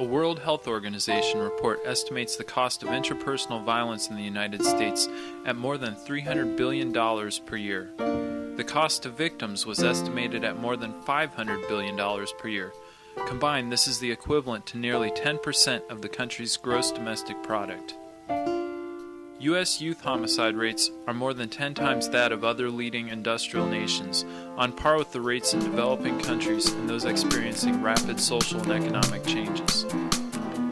A World Health Organization report estimates the cost of interpersonal violence in the United States at more than $300 billion per year. The cost to victims was estimated at more than $500 billion per year. Combined, this is the equivalent to nearly 10% of the country's gross domestic product. U.S. youth homicide rates are more than 10 times that of other leading industrial nations, on par with the rates in developing countries and those experiencing rapid social and economic changes.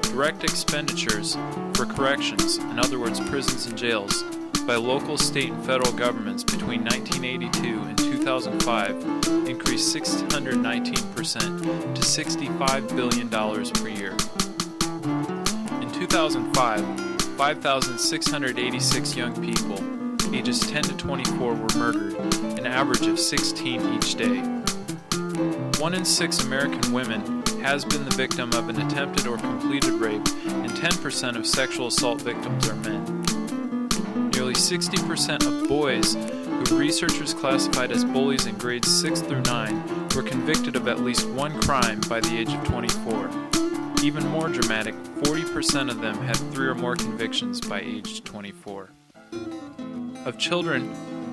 Direct expenditures for corrections, in other words prisons and jails, by local, state, and federal governments between 1982 and 2005 increased 619% to $65 billion per year. In 2005, 5,686 young people, ages 10 to 24, were murdered, an average of 16 each day. 1 in 6 American women has been the victim of an attempted or completed rape, and 10% of sexual assault victims are men. Nearly 60% of boys who researchers classified as bullies in grades 6 through 9 were convicted of at least one crime by the age of 24. Even more dramatic, 40% of them had 3 or more convictions by age 24. Of children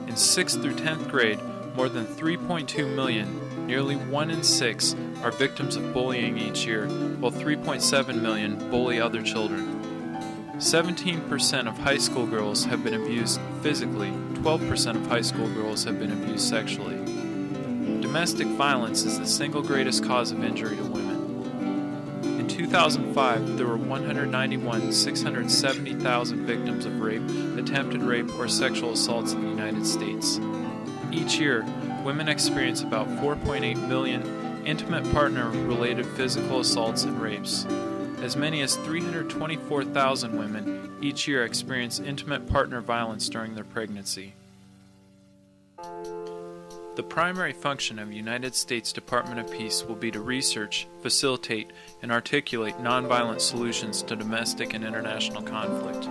in 6th through 10th grade, more than 3.2 million, nearly 1 in 6, are victims of bullying each year, while 3.7 million bully other children. 17% of high school girls have been abused physically, 12% of high school girls have been abused sexually. Domestic violence is the single greatest cause of injury to women. In 2005, there were 670,000 victims of rape, attempted rape, or sexual assaults in the United States. Each year, women experience about 4.8 million intimate partner-related physical assaults and rapes. As many as 324,000 women each year experience intimate partner violence during their pregnancy. The primary function of United States Department of Peace will be to research, facilitate, and articulate nonviolent solutions to domestic and international conflict.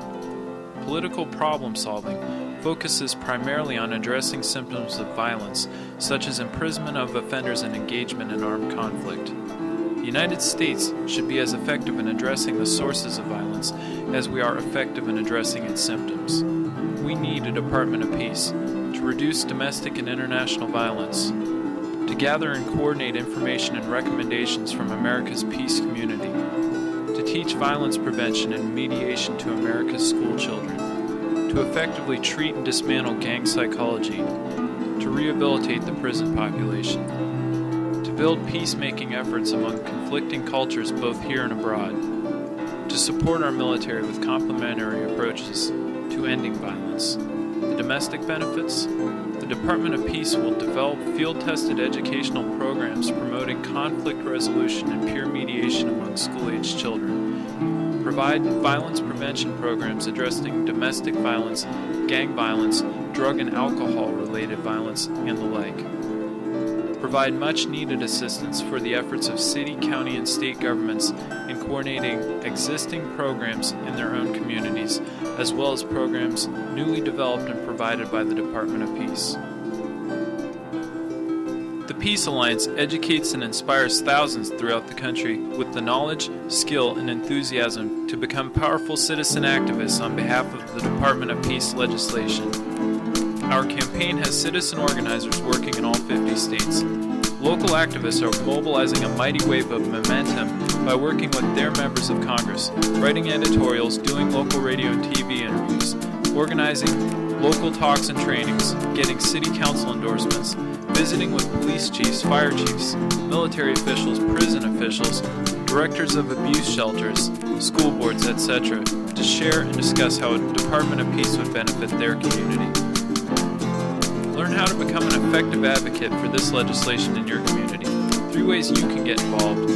Political problem solving focuses primarily on addressing symptoms of violence, such as imprisonment of offenders and engagement in armed conflict. The United States should be as effective in addressing the sources of violence as we are effective in addressing its symptoms. We need a Department of Peace to reduce domestic and international violence, to gather and coordinate information and recommendations from America's peace community, to teach violence prevention and mediation to America's school children, to effectively treat and dismantle gang psychology, to rehabilitate the prison population, to build peacemaking efforts among conflicting cultures both here and abroad, to support our military with complementary approaches to ending violence. The domestic benefits? The Department of Peace will develop field-tested educational programs promoting conflict resolution and peer mediation among school-aged children. Provide violence prevention programs addressing domestic violence, gang violence, drug and alcohol-related violence, and the like. Provide much-needed assistance for the efforts of city, county, and state governments in coordinating existing programs in their own communities, as well as programs newly developed and provided by the Department of Peace. The Peace Alliance educates and inspires thousands throughout the country with the knowledge, skill, and enthusiasm to become powerful citizen activists on behalf of the Department of Peace legislation. Our campaign has citizen organizers working in all 50 states. Local activists are mobilizing a mighty wave of momentum by working with their members of Congress, writing editorials, doing local radio and TV interviews, organizing local talks and trainings, getting city council endorsements, visiting with police chiefs, fire chiefs, military officials, prison officials, directors of abuse shelters, school boards, etc., to share and discuss how a Department of Peace would benefit their community. Learn how to become an effective advocate for this legislation in your community. 3 ways you can get involved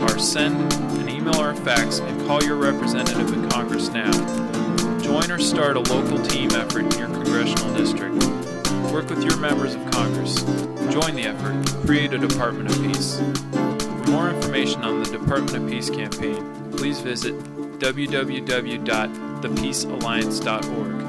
are send an email or a fax and call your representative in Congress now. Join or start a local team effort in your congressional district. Work with your members of Congress. Join the effort. Create a Department of Peace. For more information on the Department of Peace campaign, please visit www.thepeacealliance.org.